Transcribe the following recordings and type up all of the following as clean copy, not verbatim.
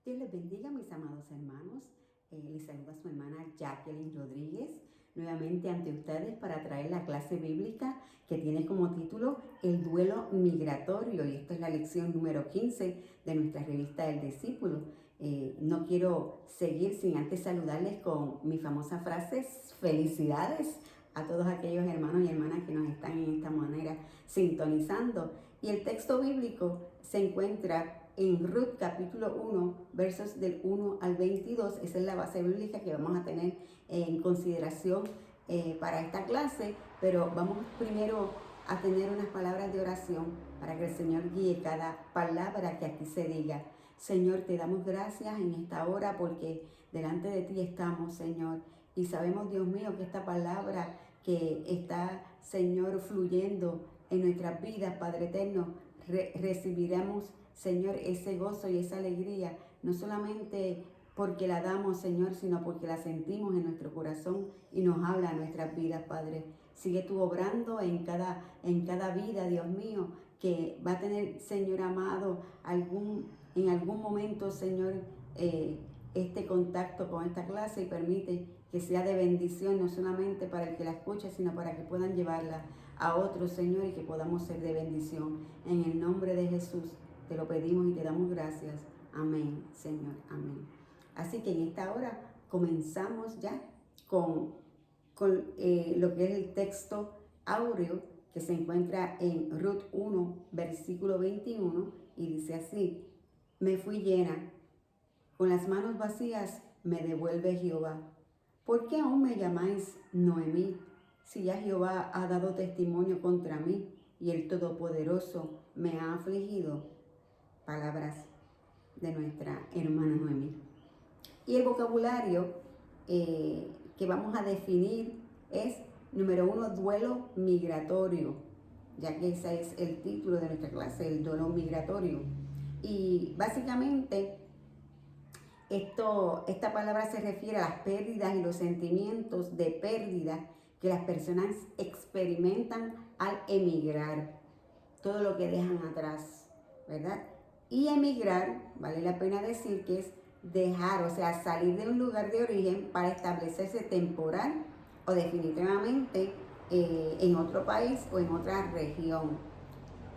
Dios les bendiga, mis amados hermanos. Les saluda su hermana Jacqueline Rodríguez, nuevamente ante ustedes para traer la clase bíblica que tiene como título El duelo migratorio, y esta es la lección número 15 de nuestra revista El Discípulo. No quiero seguir sin antes saludarles con mi famosa frase: felicidades a todos aquellos hermanos y hermanas que nos están en esta manera sintonizando. Y el texto bíblico se encuentra en Ruth capítulo 1, versos del 1 al 22. Esa es la base bíblica que vamos a tener en consideración para esta clase, pero vamos primero a tener unas palabras de oración para que el Señor guíe cada palabra que aquí se diga. Señor, te damos gracias en esta hora porque delante de ti estamos, Señor, y sabemos, Dios mío, que esta palabra que está, Señor, fluyendo en nuestras vidas, Padre eterno, recibiremos, Señor, ese gozo y esa alegría, no solamente porque la damos, Señor, sino porque la sentimos en nuestro corazón y nos habla a nuestras vidas, Padre. Sigue tú obrando en cada vida, Dios mío, que va a tener, Señor amado, en algún momento, Señor, este contacto con esta clase, y permite que sea de bendición, no solamente para el que la escucha, sino para que puedan llevarla a otros, Señor, y que podamos ser de bendición. En el nombre de Jesús te lo pedimos y te damos gracias. Amén, Señor, amén. Así que en esta hora comenzamos ya con lo que es el texto áureo que se encuentra en Ruth 1, versículo 21, y dice así: me fui llena, con las manos vacías me devuelve Jehová. ¿Por qué aún me llamáis Noemí, si ya Jehová ha dado testimonio contra mí y el Todopoderoso me ha afligido? Palabras de nuestra hermana Noemí. Y el vocabulario que vamos a definir es, número 1, duelo migratorio, ya que ese es el título de nuestra clase, el duelo migratorio. Y básicamente esta palabra se refiere a las pérdidas y los sentimientos de pérdida que las personas experimentan al emigrar, todo lo que dejan atrás, ¿verdad? Y emigrar, vale la pena decir que es dejar, o sea, salir de un lugar de origen para establecerse temporal o definitivamente en otro país o en otra región.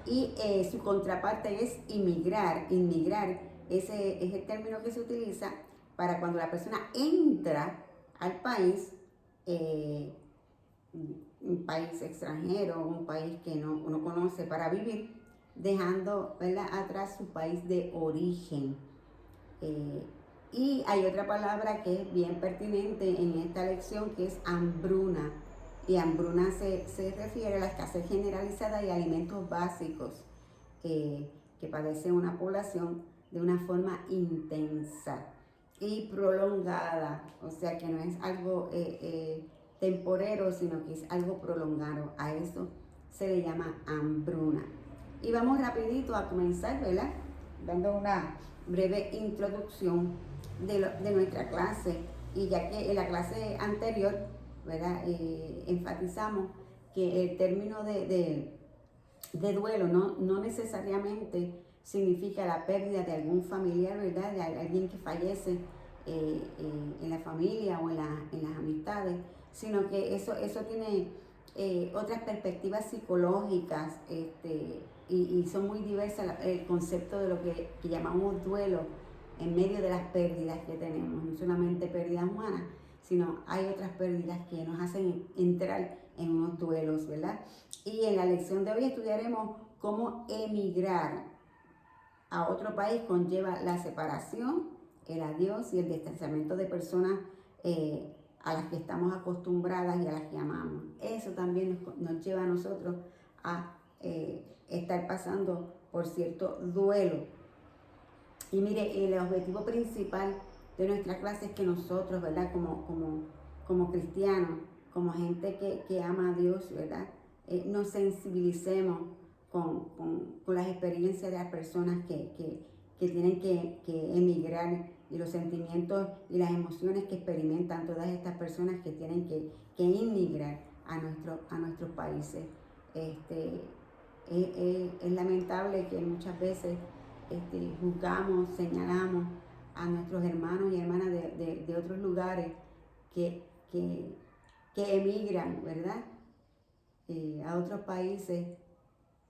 Y su contraparte es inmigrar. Ese es el término que se utiliza para cuando la persona entra al país, un país extranjero, un país que no conoce, para vivir, dejando, ¿verdad?, atrás su país de origen. Y hay otra palabra que es bien pertinente en esta lección, que es hambruna. Y hambruna se refiere a la escasez generalizada de alimentos básicos que padece una población de una forma intensa y prolongada. O sea, que no es algo temporero, sino que es algo prolongado. A eso se le llama hambruna. Y vamos rapidito a comenzar, ¿verdad?, dando una breve introducción de nuestra clase. Y ya que en la clase anterior, ¿verdad?, enfatizamos que el término de duelo no necesariamente significa la pérdida de algún familiar, ¿verdad?, de alguien que fallece en la familia o en las amistades, sino que eso tiene otras perspectivas psicológicas, y son muy diversas el concepto de lo que llamamos duelo en medio de las pérdidas que tenemos. No solamente pérdidas humanas, sino hay otras pérdidas que nos hacen entrar en unos duelos, ¿verdad? Y en la lección de hoy estudiaremos cómo emigrar a otro país conlleva la separación, el adiós y el distanciamiento de personas a las que estamos acostumbradas y a las que amamos. Eso también nos lleva a nosotros a estar pasando por cierto duelo. Y mire, el objetivo principal de nuestra clase es que nosotros, ¿verdad?, como cristianos, como gente que ama a Dios, ¿verdad?, nos sensibilicemos con las experiencias de las personas que tienen que emigrar, y los sentimientos y las emociones que experimentan todas estas personas que tienen que emigrar a nuestros países. Es lamentable que muchas veces juzgamos, señalamos a nuestros hermanos y hermanas de otros lugares que emigran, ¿verdad? A otros países.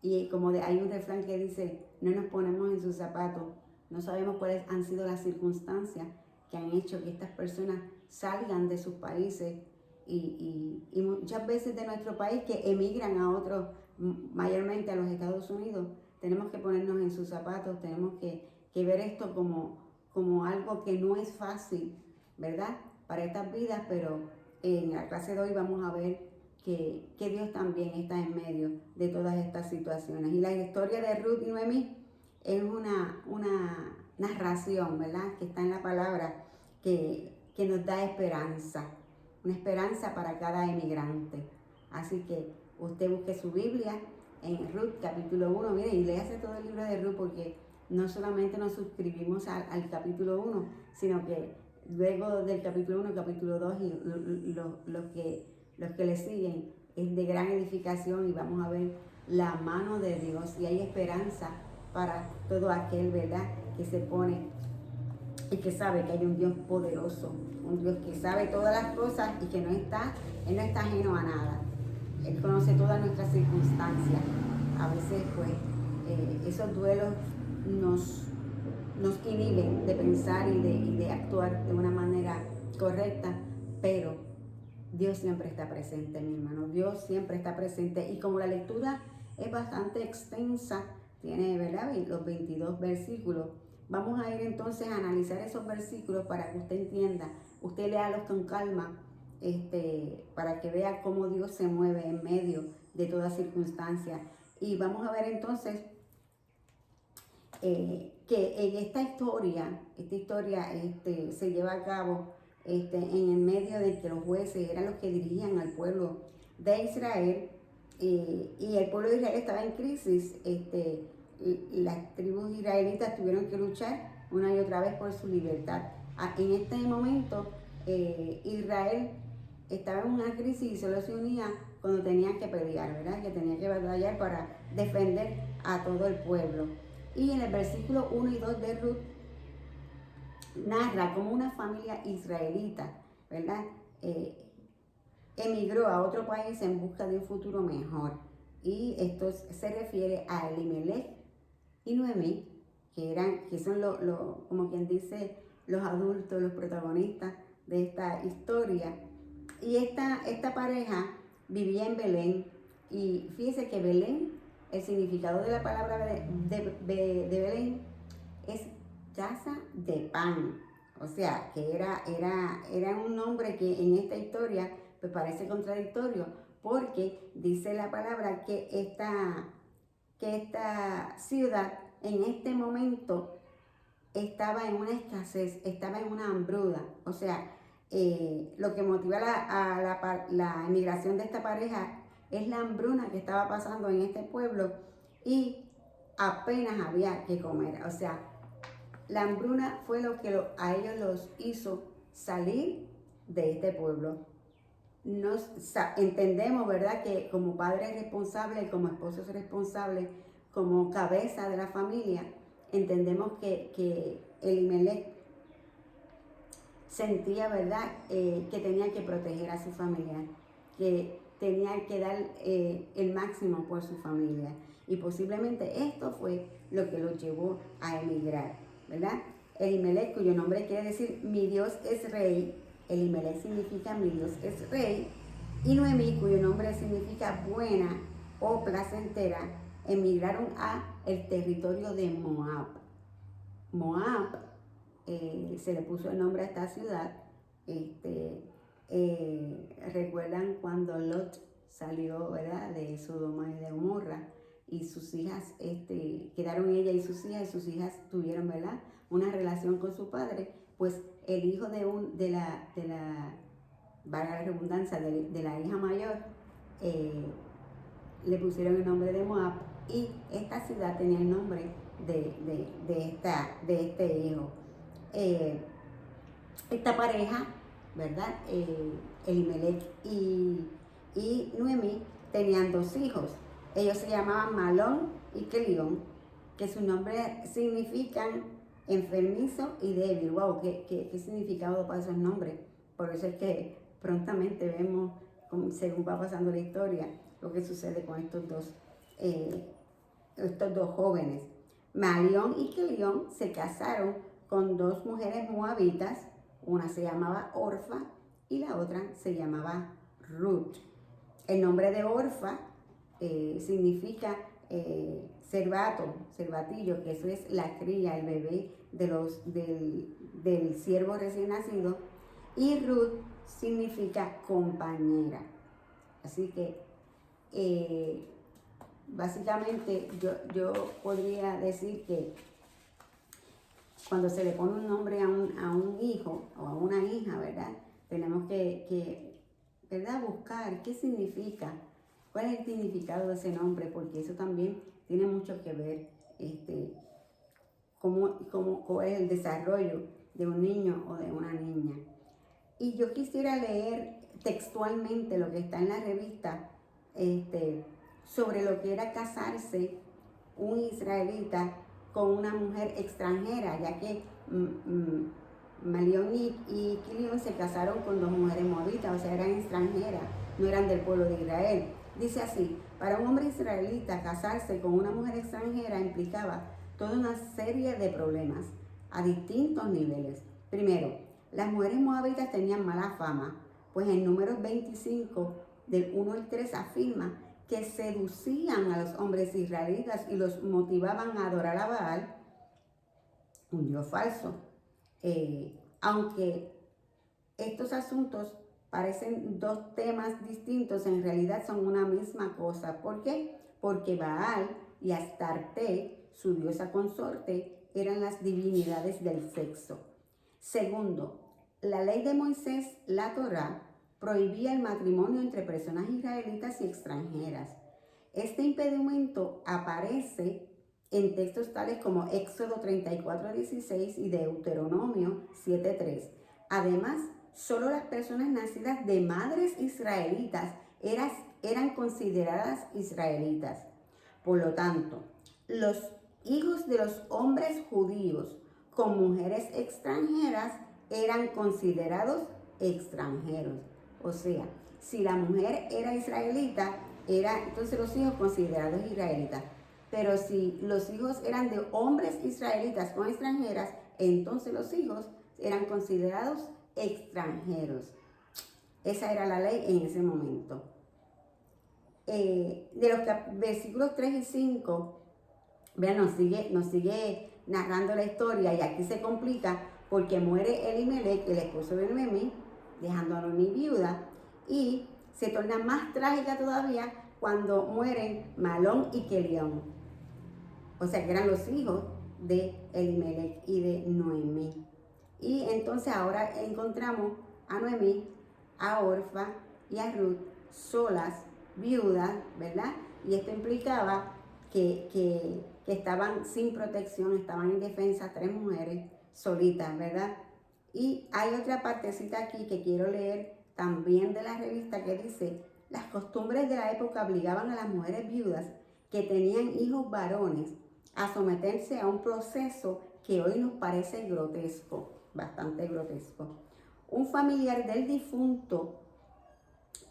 Y como hay un refrán que dice, no nos ponemos en sus zapatos, no sabemos cuáles han sido las circunstancias que han hecho que estas personas salgan de sus países y muchas veces de nuestro país que emigran a otros, mayormente a los Estados Unidos. Tenemos que ponernos en sus zapatos, tenemos que ver esto como algo que no es fácil, ¿verdad? Para estas vidas, pero en la clase de hoy vamos a ver que Dios también está en medio de todas estas situaciones. Y la historia de Ruth y Noemí es una narración, ¿verdad? Que está en la palabra, que nos da esperanza, una esperanza para cada emigrante. Así que usted busque su Biblia en Ruth capítulo 1, mire, y léase todo el libro de Ruth, porque no solamente nos suscribimos al capítulo 1, sino que luego del capítulo 1, capítulo 2 y los que le siguen es de gran edificación, y vamos a ver la mano de Dios, y hay esperanza para todo aquel, ¿verdad?, que se pone y que sabe que hay un Dios poderoso, un Dios que sabe todas las cosas y que Él no está ajeno a nada. Él conoce todas nuestras circunstancias. A veces, pues, esos duelos nos inhiben de pensar y de actuar de una manera correcta, pero Dios siempre está presente, mi hermano. Dios siempre está presente. Y como la lectura es bastante extensa, tiene, ¿verdad?, los 22 versículos, vamos a ir entonces a analizar esos versículos para que usted entienda. Usted léalos con calma, para que vea cómo Dios se mueve en medio de toda circunstancia. Y vamos a ver entonces que en esta historia se lleva a cabo en el medio de que los jueces eran los que dirigían al pueblo de Israel, y el pueblo de Israel estaba en crisis. Las tribus israelitas tuvieron que luchar una y otra vez por su libertad. En este momento Israel estaba en una crisis y solo se unía cuando tenía que pelear, ¿verdad? Que tenía que batallar para defender a todo el pueblo. Y en el versículo 1 y 2 de Ruth narra cómo una familia israelita, ¿verdad?, emigró a otro país en busca de un futuro mejor. Y esto se refiere a Elimelech y Noemí, que son como quien dice, los adultos, los protagonistas de esta historia. Y esta pareja vivía en Belén, y fíjese que Belén, el significado de la palabra de Belén es casa de pan. O sea, que era un nombre que en esta historia pues parece contradictorio, porque dice la palabra que esta ciudad en este momento estaba en una escasez, estaba en una hambruna. O sea, lo que motiva la emigración de esta pareja es la hambruna que estaba pasando en este pueblo, y apenas había que comer. O sea, la hambruna fue lo que a ellos los hizo salir de este pueblo. Entendemos, ¿verdad?, que como padres responsables, como esposos responsables, como cabeza de la familia, entendemos que Elimelech sentía, ¿verdad?, que tenía que proteger a su familia, que tenía que dar el máximo por su familia. Y posiblemente esto fue lo que los llevó a emigrar, ¿verdad? Elimelech, cuyo nombre quiere decir mi Dios es rey. Elimelech significa mi Dios es rey. Y Noemí, cuyo nombre significa buena o placentera, emigraron a el territorio de Moab. Moab, se le puso el nombre a esta ciudad. Recuerdan cuando Lot salió, ¿verdad?, de Sodoma y de Gomorra, y sus hijas, quedaron ella y sus hijas tuvieron, ¿verdad?, una relación con su padre. Pues el hijo de la valga la redundancia, de la hija mayor, le pusieron el nombre de Moab, y esta ciudad tenía el nombre de este hijo. Esta pareja, ¿verdad?, Elimelech y Noemí tenían 2 hijos. Ellos se llamaban Malón y Kelión, que sus nombres significan enfermizo y débil. Wow, qué significado para esos nombres. Por eso es que prontamente vemos, según va pasando la historia, lo que sucede con estos dos jóvenes. Malión y Quilión se casaron con dos mujeres moabitas, una se llamaba Orfa y la otra se llamaba Ruth. El nombre de Orfa significa cervatillo, que eso es la cría, el bebé del siervo recién nacido, y Ruth significa compañera. Así que básicamente yo podría decir que cuando se le pone un nombre a un hijo o a una hija, ¿verdad? Tenemos que ¿verdad? Buscar qué significa, cuál es el significado de ese nombre, porque eso también tiene mucho que ver cuál es el desarrollo de un niño o de una niña. Y yo quisiera leer textualmente lo que está en la revista sobre lo que era casarse un israelita con una mujer extranjera, ya que Malión y Quilión se casaron con dos mujeres moabitas, o sea, eran extranjeras, no eran del pueblo de Israel. Dice así: para un hombre israelita casarse con una mujer extranjera implicaba toda una serie de problemas a distintos niveles. Primero, las mujeres moabitas tenían mala fama, pues en Números 25, del 1 al 3, afirma que seducían a los hombres israelitas y los motivaban a adorar a Baal, un dios falso. Aunque estos asuntos parecen dos temas distintos, en realidad son una misma cosa. ¿Por qué? Porque Baal y Astarte, su diosa consorte, eran las divinidades del sexo. Segundo, la ley de Moisés, la Torá, prohibía el matrimonio entre personas israelitas y extranjeras. Este impedimento aparece en textos tales como Éxodo 34:16 y Deuteronomio 7:3. Además, solo las personas nacidas de madres israelitas eran consideradas israelitas. Por lo tanto, los hijos de los hombres judíos con mujeres extranjeras eran considerados extranjeros. O sea, si la mujer era israelita, entonces los hijos considerados israelitas. Pero si los hijos eran de hombres israelitas con extranjeras, entonces los hijos eran considerados extranjeros. Esa era la ley en ese momento. De los versículos 3 y 5, vean, nos sigue narrando la historia, y aquí se complica porque muere Elimelech, el esposo de Noemí, dejando a Noemí viuda, y se torna más trágica todavía cuando mueren Malón y Quilión, o sea que eran los hijos de Elimelech y de Noemí. Y entonces ahora encontramos a Noemí, a Orfa y a Ruth solas, viudas, ¿verdad? Y esto implicaba que estaban sin protección, estaban indefensas, tres mujeres solitas, ¿verdad? Y hay otra partecita aquí que quiero leer también de la revista que dice: las costumbres de la época obligaban a las mujeres viudas que tenían hijos varones a someterse a un proceso que hoy nos parece grotesco, bastante grotesco. Un familiar del difunto,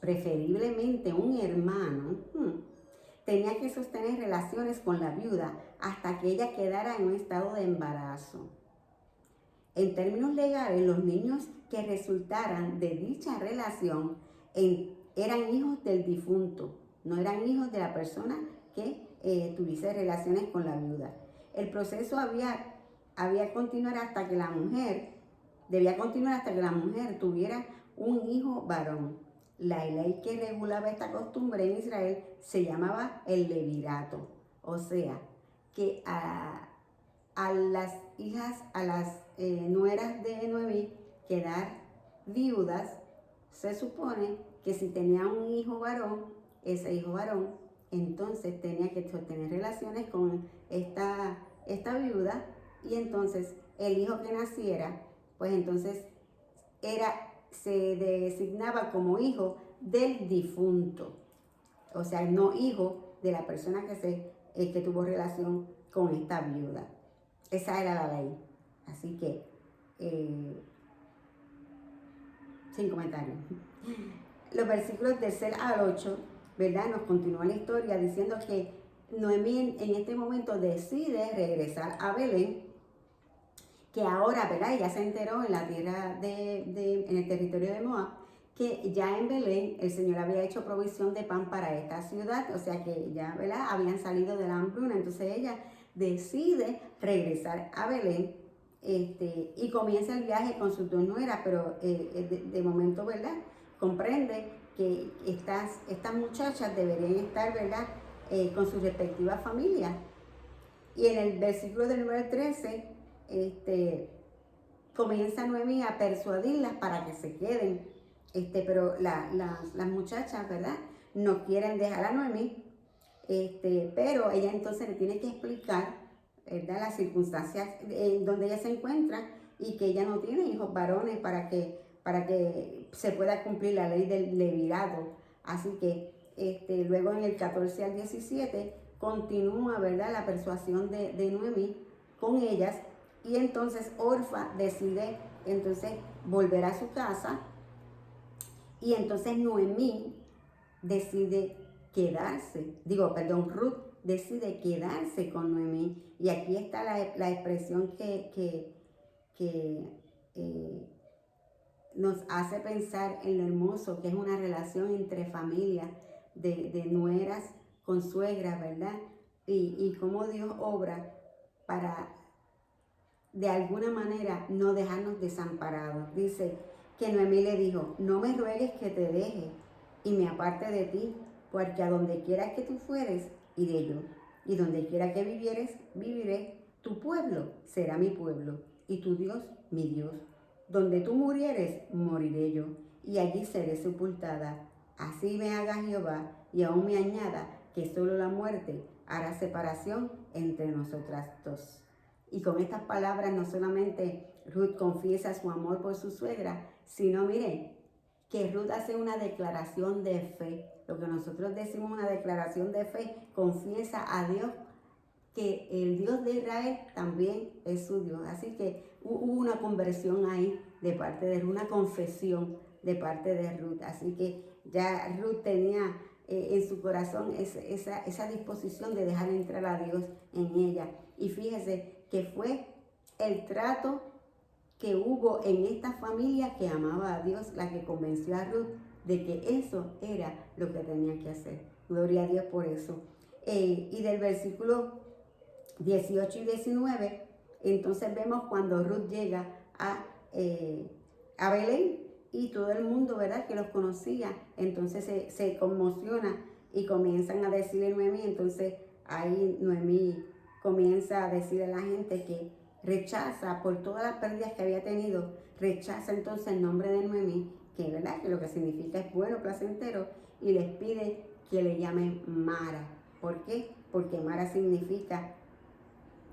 preferiblemente un hermano, tenía que sostener relaciones con la viuda hasta que ella quedara en un estado de embarazo. En términos legales, los niños que resultaran de dicha relación eran hijos del difunto, no eran hijos de la persona que tuviese relaciones con la viuda. El proceso debía continuar hasta que la mujer tuviera un hijo varón. La ley que regulaba esta costumbre en Israel se llamaba el levirato, o sea, que a las hijas, a las nueras de Noemí quedar viudas, se supone que si tenía un hijo varón, ese hijo varón entonces tenía que sostener relaciones con esta viuda, y entonces el hijo que naciera, pues entonces se designaba como hijo del difunto, o sea, no hijo de la persona que tuvo relación con esta viuda. Esa era la ley. Así que, sin comentarios. Los versículos del 6 al 8, ¿verdad? Nos continúa la historia diciendo que Noemí en este momento decide regresar a Belén, que ahora, ¿verdad? Ella se enteró en la tierra en el territorio de Moab, que ya en Belén el Señor había hecho provisión de pan para esta ciudad, o sea que ya, ¿verdad? Habían salido de la hambruna, entonces ella decide regresar a Belén, y comienza el viaje con sus dos nueras, pero de momento, ¿verdad? Comprende que estas muchachas deberían estar, ¿verdad? Con sus respectivas familias. Y en el versículo del número 13, comienza Noemí a persuadirlas para que se queden, pero las muchachas, ¿verdad? No quieren dejar a Noemí, pero ella entonces le tiene que explicar, ¿verdad? Las circunstancias en donde ella se encuentra y que ella no tiene hijos varones para que se pueda cumplir la ley del levirato. Así que luego en el 14 al 17 continúa, ¿verdad? La persuasión de Noemí con ellas, y entonces Orfa decide entonces volver a su casa, y entonces Noemí decide Ruth decide quedarse con Noemí. Y aquí está la expresión que nos hace pensar en lo hermoso que es una relación entre familias de nueras con suegras, ¿verdad? Y cómo Dios obra para de alguna manera no dejarnos desamparados. Dice que Noemí le dijo: no me ruegues que te deje y me aparte de ti, porque a donde quiera que tú fueres, iré yo, y donde quiera que vivieres, viviré. Tu pueblo será mi pueblo, y tu Dios mi Dios. Donde tú murieres, moriré yo, y allí seré sepultada. Así me haga Jehová, y aún me añada, que solo la muerte hará separación entre nosotras dos. Y con estas palabras no solamente Ruth confiesa su amor por su suegra, sino miren, que Ruth hace una declaración de fe. Lo que nosotros decimos una declaración de fe, confiesa a Dios que el Dios de Israel también es su Dios. Así que hubo una conversión ahí de parte de Ruth, una confesión de parte de Ruth. Así que ya Ruth tenía en su corazón esa disposición de dejar entrar a Dios en ella. Y fíjese que fue el trato que hubo en esta familia que amaba a Dios la que convenció a Ruth de que eso era lo que tenía que hacer. Gloria a Dios por eso. Y del versículo 18 y 19, entonces vemos cuando Ruth llega a Belén, y todo el mundo, ¿verdad?, que los conocía, entonces se conmociona y comienzan a decirle a Noemí. Entonces ahí Noemí comienza a decirle a la gente que rechaza, por todas las pérdidas que había tenido, rechaza entonces el nombre de Noemí, que, ¿verdad?, que lo que significa es bueno, placentero, y les pide que le llamen Mara. ¿Por qué? Porque Mara significa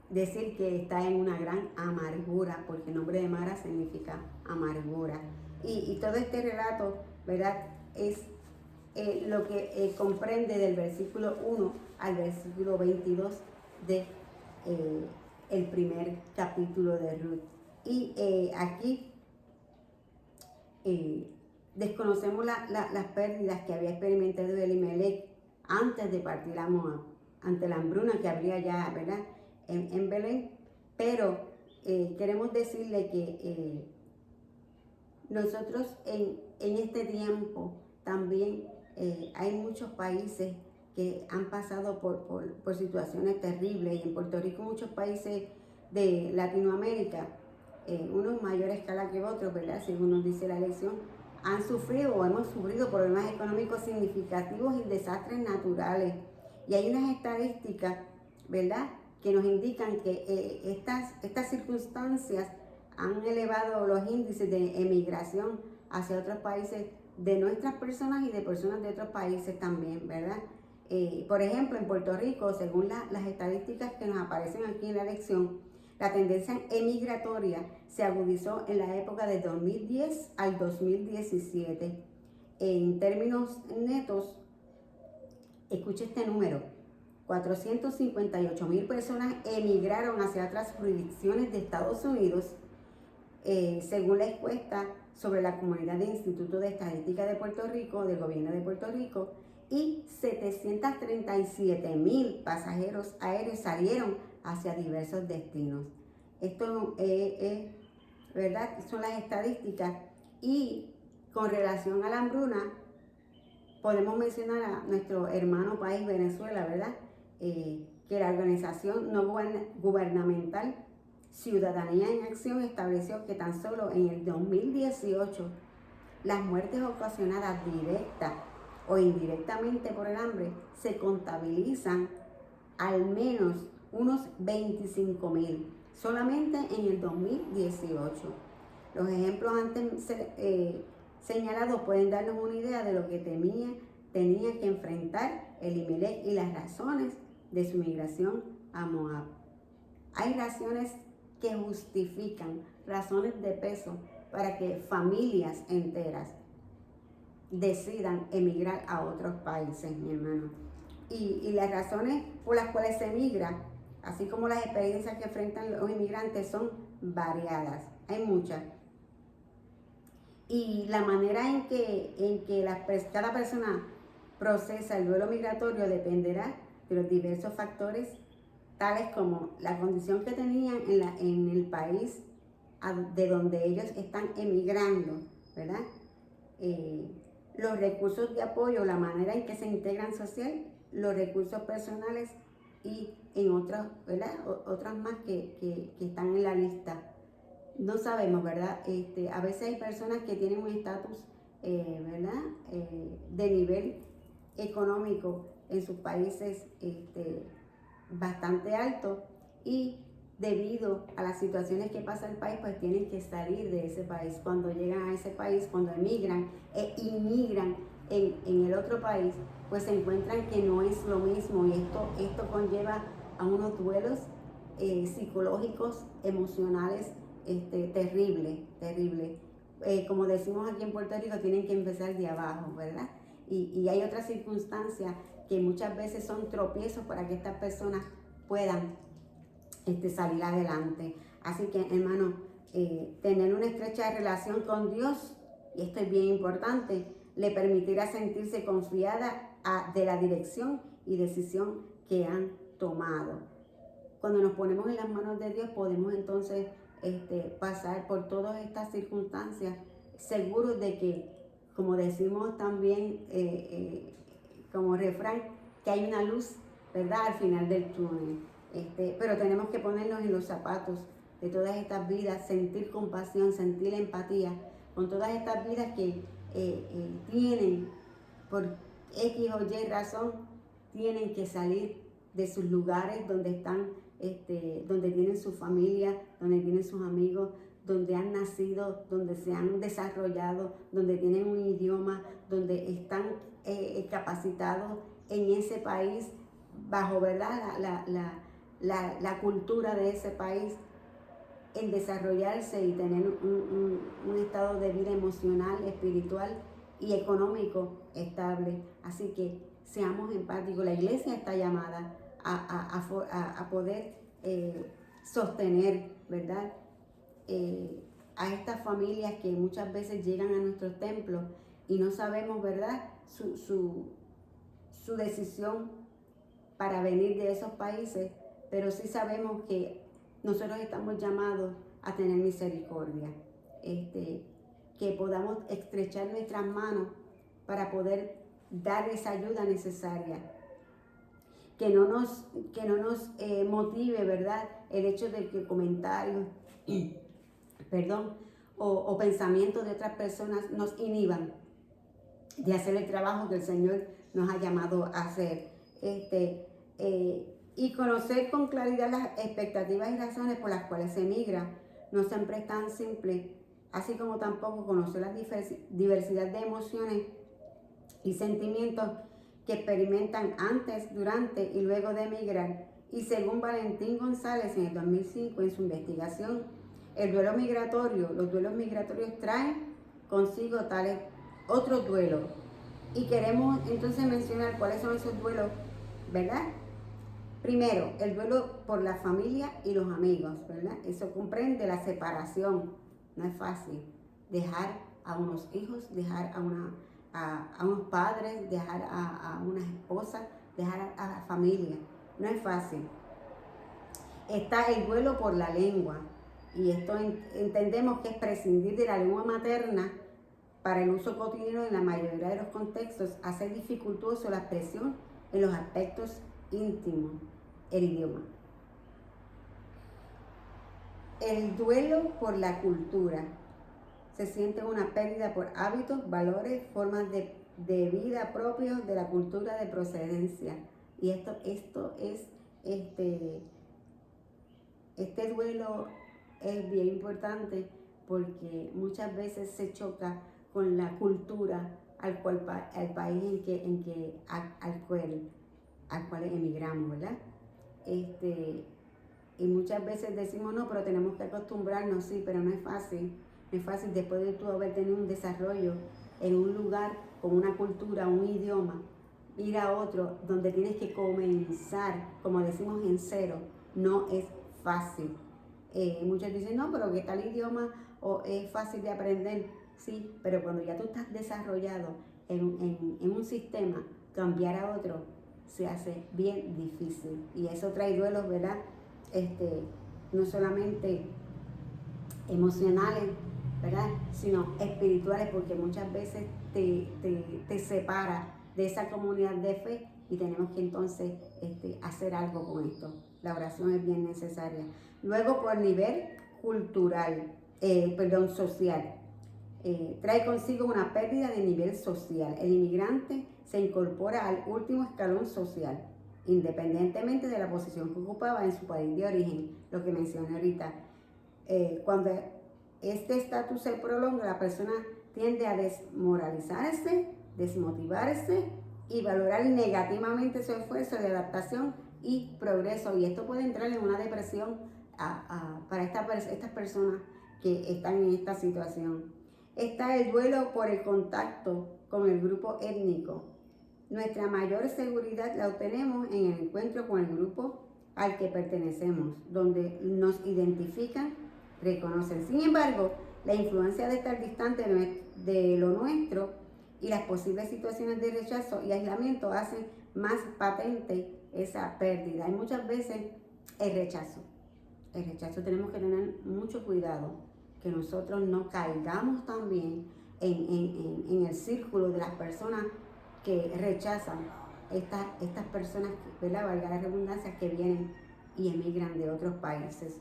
decir que está en una gran amargura, porque el nombre de Mara significa amargura. Y todo este relato, ¿verdad?, es lo que comprende del versículo 1 al versículo 22 de el primer capítulo de Ruth. Y aquí desconocemos las pérdidas que había experimentado Elimelech antes de partir a Moab, ante la hambruna que habría ya, ¿verdad?, en Belén. Pero queremos decirle que nosotros en este tiempo también hay muchos países que han pasado por situaciones terribles, y en Puerto Rico muchos países de Latinoamérica, unos mayor escala que otros, ¿verdad?, según nos dice la lección, han sufrido o hemos sufrido problemas económicos significativos y desastres naturales. Y hay unas estadísticas, ¿verdad?, que nos indican que estas circunstancias han elevado los índices de emigración hacia otros países de nuestras personas y de personas de otros países también, ¿verdad? Por ejemplo, en Puerto Rico, según las estadísticas que nos aparecen aquí en la lección, la tendencia emigratoria se agudizó en la época de 2010 al 2017. En términos netos, escuche este número: 458.000 personas emigraron hacia otras jurisdicciones de Estados Unidos, según la encuesta sobre la comunidad del Instituto de Estadística de Puerto Rico, del Gobierno de Puerto Rico, y 737.000 pasajeros aéreos salieron hacia diversos destinos. Esto es, ¿verdad? Son las estadísticas. Y con relación a la hambruna, podemos mencionar a nuestro hermano país Venezuela, ¿verdad? Que la organización no gubernamental Ciudadanía en Acción estableció que tan solo en el 2018 las muertes ocasionadas directa o indirectamente por el hambre se contabilizan al menos unos 25.000, solamente en el 2018. Los ejemplos antes señalados pueden darnos una idea de lo que tenía que enfrentar Elimelech y las razones de su migración a Moab. Hay razones que justifican, razones de peso para que familias enteras decidan emigrar a otros países, mi hermano. Y las razones por las cuales se emigra, así como las experiencias que enfrentan los inmigrantes, son variadas. Hay muchas. Y la manera en que cada persona procesa el duelo migratorio dependerá de los diversos factores, tales como la condición que tenían en el país de donde ellos están emigrando, ¿verdad? Los recursos de apoyo, la manera en que se integran social, los recursos personales y en otros, ¿verdad? Otras más que están en la lista. No sabemos, ¿verdad? A veces hay personas que tienen un estatus, ¿verdad? De nivel económico en sus países bastante alto, y debido a las situaciones que pasa el país, pues tienen que salir de ese país. Cuando llegan a ese país, cuando emigran e inmigran en el otro país, pues se encuentran que no es lo mismo, y esto conlleva a unos duelos psicológicos, emocionales, terribles. Como decimos aquí en Puerto Rico, tienen que empezar de abajo, ¿verdad? Y hay otras circunstancias que muchas veces son tropiezos para que estas personas puedan salir adelante. Así que, hermano, tener una estrecha relación con Dios, y esto es bien importante, le permitirá sentirse confiada de la dirección y decisión que han tomado. Cuando nos ponemos en las manos de Dios, podemos entonces pasar por todas estas circunstancias, seguros de que, como decimos también como refrán, que hay una luz, ¿verdad?, al final del túnel. Pero tenemos que ponernos en los zapatos de todas estas vidas, sentir compasión, sentir empatía con todas estas vidas que tienen, por X o Y razón, tienen que salir de sus lugares donde están, donde tienen su familia, donde tienen sus amigos, donde han nacido, donde se han desarrollado, donde tienen un idioma, donde están capacitados en ese país, bajo, ¿verdad?, la cultura de ese país, en desarrollarse y tener un estado de vida emocional, espiritual y económico estable. Así que seamos empáticos. La iglesia está llamada a poder sostener, ¿verdad?, a estas familias que muchas veces llegan a nuestros templos y no sabemos, ¿verdad?, su decisión para venir de esos países, pero sí sabemos que nosotros estamos llamados a tener misericordia, que podamos estrechar nuestras manos para poder dar esa ayuda necesaria, que no nos motive, ¿verdad?, el hecho de que comentarios o pensamientos de otras personas nos inhiban de hacer el trabajo que el Señor nos ha llamado a hacer. Y conocer con claridad las expectativas y razones por las cuales se emigra no siempre es tan simple, así como tampoco conocer la diversidad de emociones y sentimientos que experimentan antes, durante y luego de emigrar. Y según Valentín González en el 2005, en su investigación, los duelos migratorios traen consigo tales otros duelos. Y queremos entonces mencionar cuáles son esos duelos, ¿verdad?, Primero, el duelo por la familia y los amigos, ¿verdad? Eso comprende la separación. No es fácil dejar a unos hijos, dejar a unos padres, dejar a una esposa, dejar a la familia. No es fácil. Está el duelo por la lengua. Y esto entendemos que es prescindir de la lengua materna para el uso cotidiano en la mayoría de los contextos, hace dificultoso la expresión en los aspectos íntimos, el idioma. El duelo por la cultura. Se siente una pérdida por hábitos, valores, formas de vida propios de la cultura de procedencia. Y esto es, este duelo es bien importante porque muchas veces se choca con la cultura al país al cual emigramos, ¿verdad? Y muchas veces decimos, no, pero tenemos que acostumbrarnos, sí, pero no es fácil. No es fácil después de tú haber tenido un desarrollo en un lugar con una cultura, un idioma, ir a otro donde tienes que comenzar, como decimos, en cero. No es fácil. Muchos dicen, no, pero que tal idioma es fácil de aprender. Sí, pero cuando ya tú estás desarrollado en un sistema, cambiar a otro se hace bien difícil. Y eso trae duelos, ¿verdad? No solamente emocionales, ¿verdad? Sino espirituales, porque muchas veces te separa de esa comunidad de fe y tenemos que entonces hacer algo con esto. La oración es bien necesaria. Luego, por nivel cultural, social, trae consigo una pérdida de nivel social. El inmigrante se incorpora al último escalón social, independientemente de la posición que ocupaba en su país de origen, lo que mencioné ahorita. Cuando este estatus se prolonga, la persona tiende a desmoralizarse, desmotivarse y valorar negativamente su esfuerzo de adaptación y progreso. Y esto puede entrar en una depresión para estas personas que están en esta situación. Está el duelo por el contacto con el grupo étnico. Nuestra mayor seguridad la obtenemos en el encuentro con el grupo al que pertenecemos, donde nos identifican, reconocen. Sin embargo, la influencia de estar distante de lo nuestro y las posibles situaciones de rechazo y aislamiento hacen más patente esa pérdida. Hay muchas veces el rechazo. El rechazo tenemos que tener mucho cuidado, que nosotros no caigamos también en el círculo de las personas que rechazan estas personas, ¿verdad? Valga la redundancia, que vienen y emigran de otros países.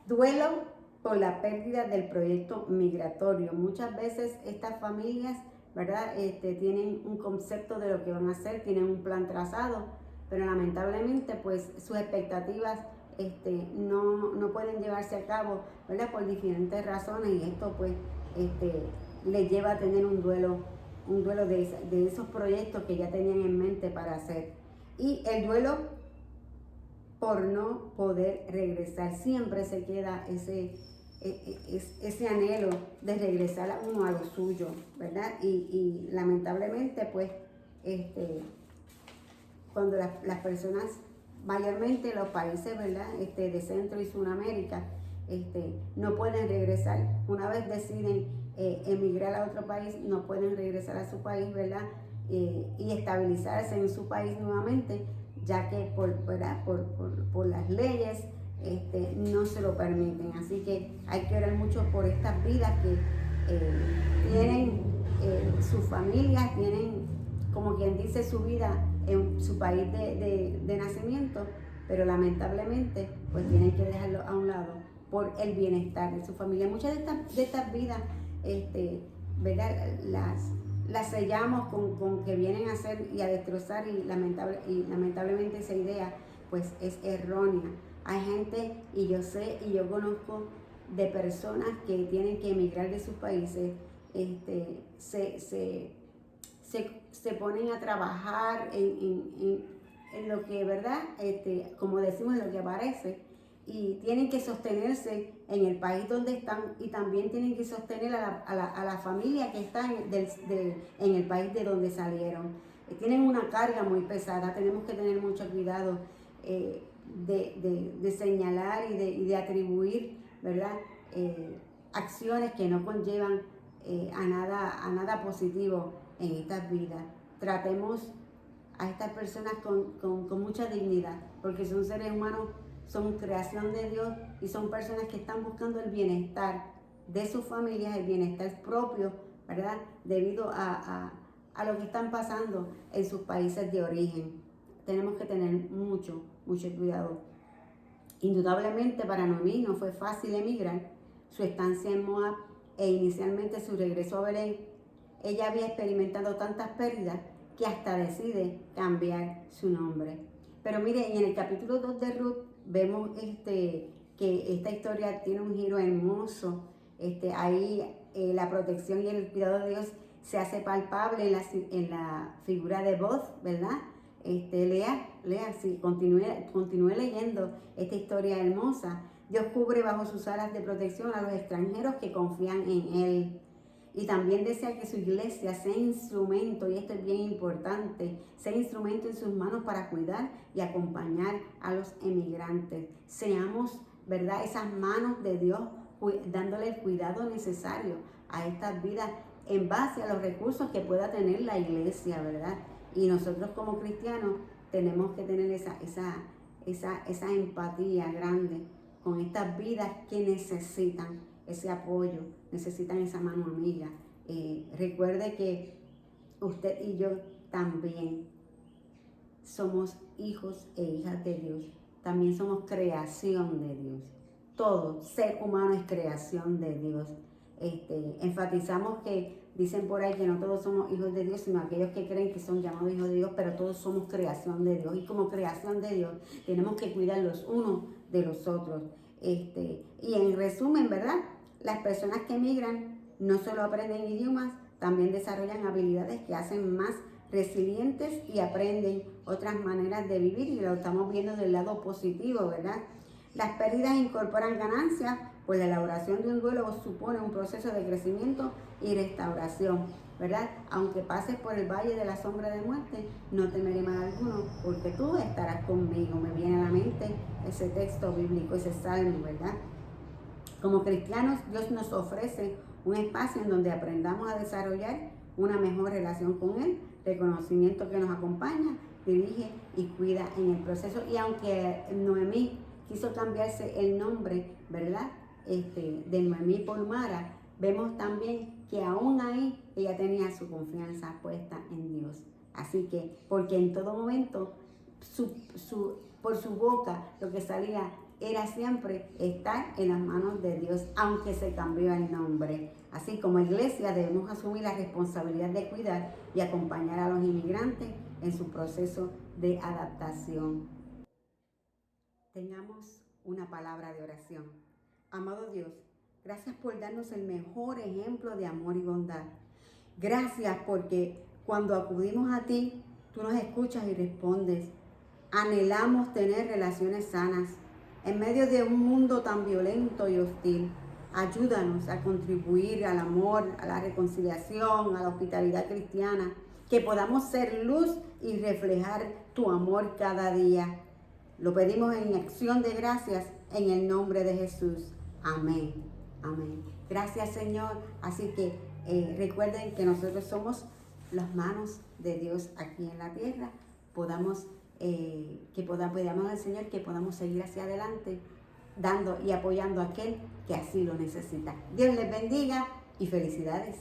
Duelo por la pérdida del proyecto migratorio. Muchas veces estas familias, ¿verdad? Tienen un concepto de lo que van a hacer, tienen un plan trazado, pero lamentablemente pues sus expectativas no pueden llevarse a cabo, ¿verdad? Por diferentes razones, y esto pues les lleva a tener un duelo de esos proyectos que ya tenían en mente para hacer. Y el duelo por no poder regresar. Siempre se queda ese anhelo de regresar a uno a lo suyo, ¿verdad? Y lamentablemente pues cuando las personas, mayormente los países, ¿verdad? De Centro y Sudamérica, no pueden regresar. Una vez deciden emigrar a otro país, no pueden regresar a su país, ¿verdad? Y estabilizarse en su país nuevamente, ya que por las leyes no se lo permiten. Así que hay que orar mucho por estas vidas que tienen sus familias, tienen, como quien dice, su vida en su país de nacimiento, pero lamentablemente pues tienen que dejarlo a un lado por el bienestar de su familia. Muchas de estas vidas, ¿verdad? Las sellamos con que vienen a hacer y a destrozar, y lamentablemente esa idea pues es errónea. Hay gente, y yo sé y yo conozco de personas que tienen que emigrar de sus países, se ponen a trabajar en lo que, ¿verdad? Como decimos, lo que aparece, y tienen que sostenerse en el país donde están, y también tienen que sostener a la familia que está en el país de donde salieron. tienen una carga muy pesada. Tenemos que tener mucho cuidado de señalar y de atribuir, ¿verdad? Acciones que no conllevan a nada positivo en estas vidas. Tratemos a estas personas con mucha dignidad, porque son seres humanos, son creación de Dios y son personas que están buscando el bienestar de sus familias, el bienestar propio, ¿verdad? Debido a lo que están pasando en sus países de origen. Tenemos que tener mucho cuidado. Indudablemente para Noemí no fue fácil emigrar. Su estancia en Moab e inicialmente su regreso a Belén, ella había experimentado tantas pérdidas que hasta decide cambiar su nombre. Pero mire, en el capítulo 2 de Ruth vemos que esta historia tiene un giro hermoso. Ahí la protección y el cuidado de Dios se hace palpable en la figura de Boaz, ¿verdad? Lea, sí, continúe leyendo esta historia hermosa. Dios cubre bajo sus alas de protección a los extranjeros que confían en Él. Y también desea que su iglesia sea instrumento, y esto es bien importante, sea instrumento en sus manos para cuidar y acompañar a los emigrantes. Seamos, ¿verdad?, esas manos de Dios, dándole el cuidado necesario a estas vidas en base a los recursos que pueda tener la iglesia, ¿verdad? Y nosotros como cristianos tenemos que tener esa empatía grande con estas vidas que necesitan ese apoyo, necesitan esa mano amiga. Recuerde que usted y yo también somos hijos e hijas de Dios. También somos creación de Dios. Todo ser humano es creación de Dios. Enfatizamos que dicen por ahí que no todos somos hijos de Dios, sino aquellos que creen que son llamados hijos de Dios, pero todos somos creación de Dios. Y como creación de Dios tenemos que cuidar los unos de los otros. Y en resumen, ¿verdad? Las personas que emigran no solo aprenden idiomas, también desarrollan habilidades que hacen más resilientes y aprenden otras maneras de vivir, y lo estamos viendo del lado positivo, ¿verdad? Las pérdidas incorporan ganancias, pues la elaboración de un duelo supone un proceso de crecimiento y restauración, ¿verdad? Aunque pases por el valle de la sombra de muerte, no temeré mal alguno, porque tú estarás conmigo. Me viene a la mente ese texto bíblico, ese salmo, ¿verdad? Como cristianos, Dios nos ofrece un espacio en donde aprendamos a desarrollar una mejor relación con Él, reconocimiento que nos acompaña, dirige y cuida en el proceso. Y aunque Noemí quiso cambiarse el nombre, ¿verdad?, de Noemí por Mara, vemos también que aún ahí ella tenía su confianza puesta en Dios. Así que, porque en todo momento, por su boca, lo que salía era siempre estar en las manos de Dios, aunque se cambió el nombre. Así como iglesia debemos asumir la responsabilidad de cuidar y acompañar a los inmigrantes en su proceso de adaptación. Tengamos una palabra de oración. Amado Dios, gracias por darnos el mejor ejemplo de amor y bondad. Gracias porque cuando acudimos a ti, tú nos escuchas y respondes. Anhelamos tener relaciones sanas en medio de un mundo tan violento y hostil. Ayúdanos a contribuir al amor, a la reconciliación, a la hospitalidad cristiana, que podamos ser luz y reflejar tu amor cada día. Lo pedimos en acción de gracias en el nombre de Jesús. Amén. Amén. Gracias, Señor. Así que recuerden que nosotros somos las manos de Dios aquí en la tierra. Podamos al Señor que podamos seguir hacia adelante, dando y apoyando a aquel que así lo necesita. Dios les bendiga y felicidades.